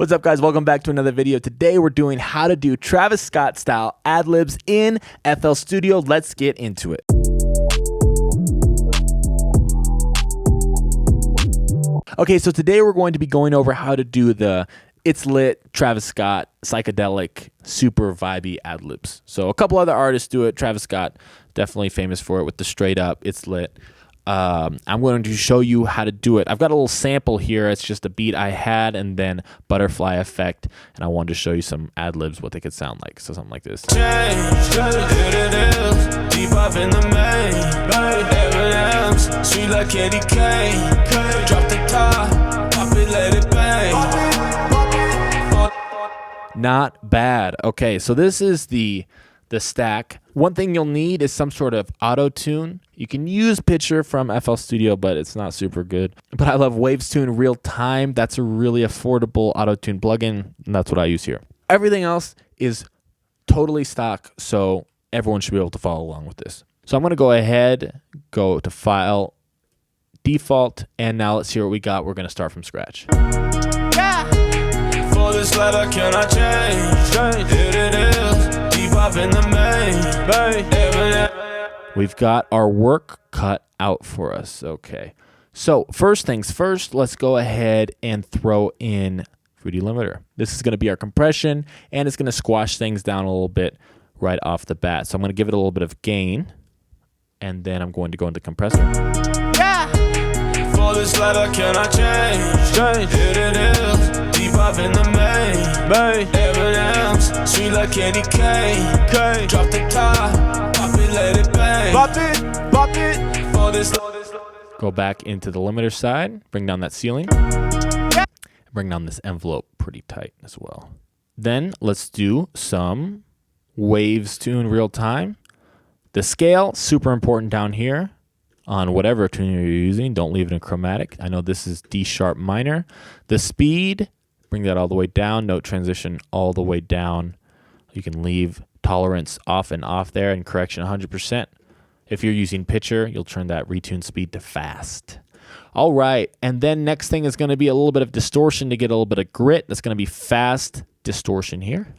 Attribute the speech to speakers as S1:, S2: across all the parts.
S1: What's up, guys? Welcome back to another video. Today we're doing how to do Travis Scott style ad-libs in FL Studio. Let's get into it. Okay, so today we're going to be going over how to do the It's Lit, Travis Scott, psychedelic, super vibey ad-libs. So a couple other artists do it. Travis Scott, definitely famous for it with the straight up, It's Lit. I'm going to show you how to do it. I've got a little sample here. It's just a beat I had and then butterfly effect. And I wanted to show you some ad-libs, what they could sound like. So something like this.
S2: Deep up in the main, sweet like candy cane. Drop the top, pop it, let it bang.
S1: Not bad. Okay, so this is the stack. One thing you'll need is some sort of auto-tune. You can use Pitcher from FL Studio, but it's not super good. But I love Waves Tune Real Time. That's a really affordable auto-tune plugin, and that's what I use here. Everything else is totally stock, so everyone should be able to follow along with this. So I'm going to go ahead, go to File, Default, and now let's see what we got. We're going to start from scratch.
S2: For this letter, can I change? It is deep up in the main.
S1: We've got our work cut out for us. Okay. So first things first, let's go ahead and throw in Fruity Limiter. This is going to be our compression, and it's going to squash things down a little bit right off the bat. So I'm going to give it a little bit of gain, and then I'm going to go into compressor.
S2: For this letter, can I change? It is deep up in the main. Sweet like candy cane. Drop the top, pop it, let it bang. Pop it. For this.
S1: Go back into the limiter side, bring down that ceiling. Bring down this envelope pretty tight as well. Then let's do some Waves Tune Real Time. The scale, super important down here. On whatever tune you're using, don't leave it in chromatic. I know this is D sharp minor. The speed, bring that all the way down. Note transition all the way down. You can leave tolerance off and off there, and correction 100%. If you're using Pitcher, you'll turn that retune speed to fast. All right, and then next thing is going to be a little bit of distortion to get a little bit of grit. That's going to be fast distortion here.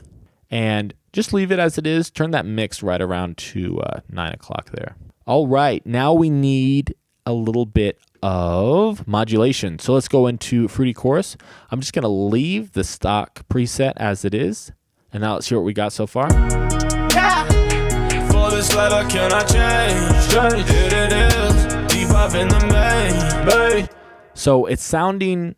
S1: And just leave it as it is. Turn that mix right around to 9 o'clock there. All right, now we need a little bit of modulation. So let's go into Fruity Chorus. I'm just going to leave the stock preset as it is. And now let's see what we got so far.
S2: For this letter, can I change? It is deep up in the main.
S1: So it's sounding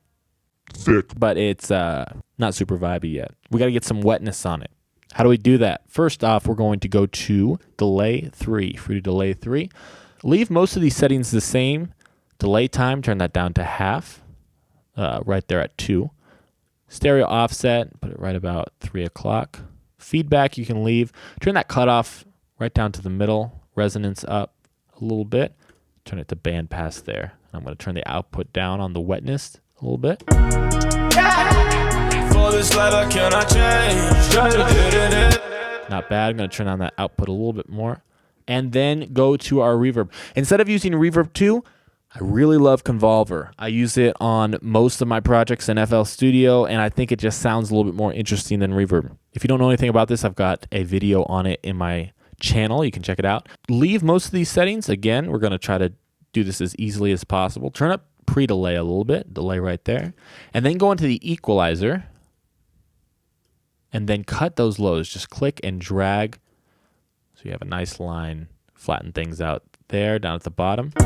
S1: thick, but it's not super vibey yet. We got to get some wetness on it. How do we do that? First off, we're going to go to Delay 3, Fruity Delay 3. Leave most of these settings the same. Delay time, turn that down to half, right there at 2. Stereo offset, put it right about 3 o'clock. Feedback you can leave. Turn that cutoff right down to the middle. Resonance up a little bit. Turn it to bandpass there. I'm going to turn the output down on the wetness a little bit.
S2: For this letter, can I change?
S1: Not bad. I'm going to turn on that output a little bit more. And then go to our reverb. Instead of using Reverb 2, I really love Convolver. I use it on most of my projects in FL Studio, and I think it just sounds a little bit more interesting than Reverb. If you don't know anything about this, I've got a video on it in my channel. You can check it out. Leave most of these settings. Again, we're going to try to do this as easily as possible. Turn up pre-delay a little bit. Delay right there. And then go into the equalizer. And then cut those lows. Just click and drag. So you have a nice line. Flatten things out there, down at the bottom.
S2: For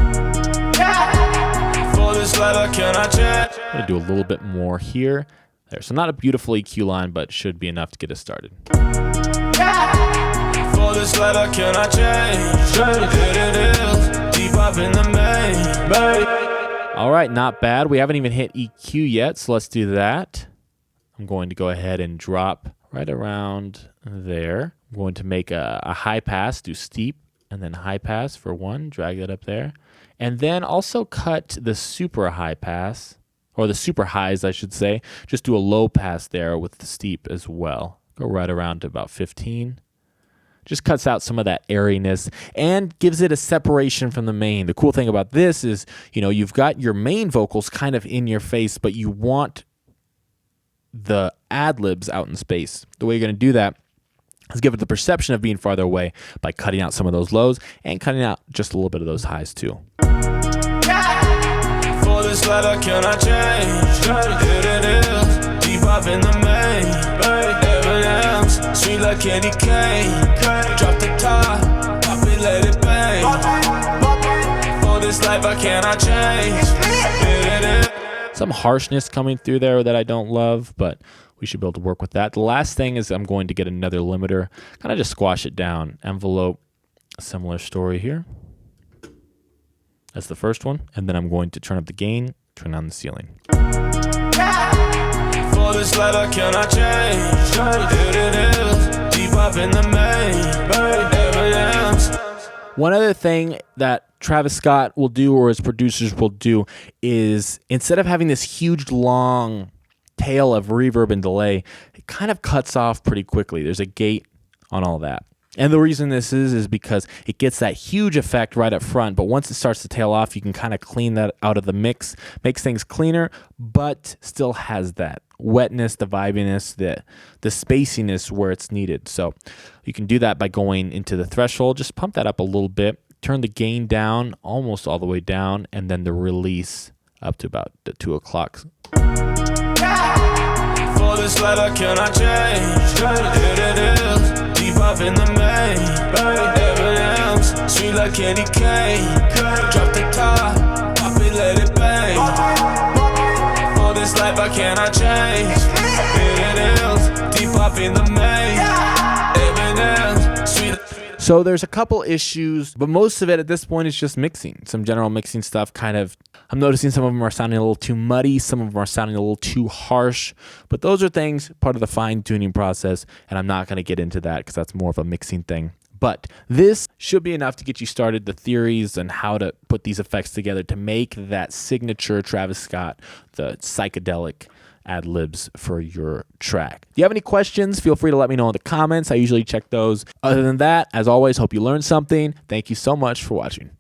S2: this letter, can I change?
S1: I'm going to do a little bit more here. There. So not a beautiful EQ line, but should be enough to get us started.
S2: For this letter, can I change? It is deep up in the main.
S1: All right, not bad. We haven't even hit EQ yet, so let's do that. I'm going to go ahead and drop right around there. I'm going to make a high pass, do steep, and then high pass for 1. Drag that up there. And then also cut the super high pass, or the super highs, I should say. Just do a low pass there with the steep as well. Go right around to about 15. Just cuts out some of that airiness and gives it a separation from the main. The cool thing about this is, you know, you've got your main vocals kind of in your face, but you want the ad-libs out in space. The way you're going to do that is give it the perception of being farther away by cutting out some of those lows and cutting out just a little bit of those highs too.
S2: For this letter, can I change? Here it is, deep up in the main. M&M's, sweet like candy cane. Drop the top, pop it, let it bang. For this life, I cannot change. Here it is.
S1: Some harshness coming through there that I don't love, but we should be able to work with that. The last thing is I'm going to get another limiter, kind of just squash it down. Envelope, a similar story here. That's the first one. And then I'm going to turn up the gain, turn on the ceiling.
S2: For this letter, can I change? Here it is, deep up in the main. M&M's.
S1: One other thing that Travis Scott will do, or his producers will do, is instead of having this huge long tail of reverb and delay, it kind of cuts off pretty quickly. There's a gate on all that. And the reason this is because it gets that huge effect right up front, but once it starts to tail off, you can kind of clean that out of the mix, makes things cleaner, but still has that wetness, the vibiness, the spaciness where it's needed. So you can do that by going into the threshold, just pump that up a little bit, turn the gain down almost all the way down, and then the release up to about the 2 o'clock.
S2: For this letter, can I change? Here it is, deep up in the main. M&M's, sweet like candy cane. Drop the top, pop it, let it bang. For this life, I cannot change. Here it is, deep up in the main. M&M's, sweet.
S1: So there's a couple issues, but most of it at this point is just mixing. Some general mixing stuff I'm noticing some of them are sounding a little too muddy. Some of them are sounding a little too harsh. But those are things, part of the fine-tuning process, and I'm not going to get into that because that's more of a mixing thing. But this should be enough to get you started, the theories and how to put these effects together to make that signature Travis Scott, the psychedelic ad-libs for your track. If you have any questions, feel free to let me know in the comments. I usually check those. Other than that, as always, hope you learned something. Thank you so much for watching.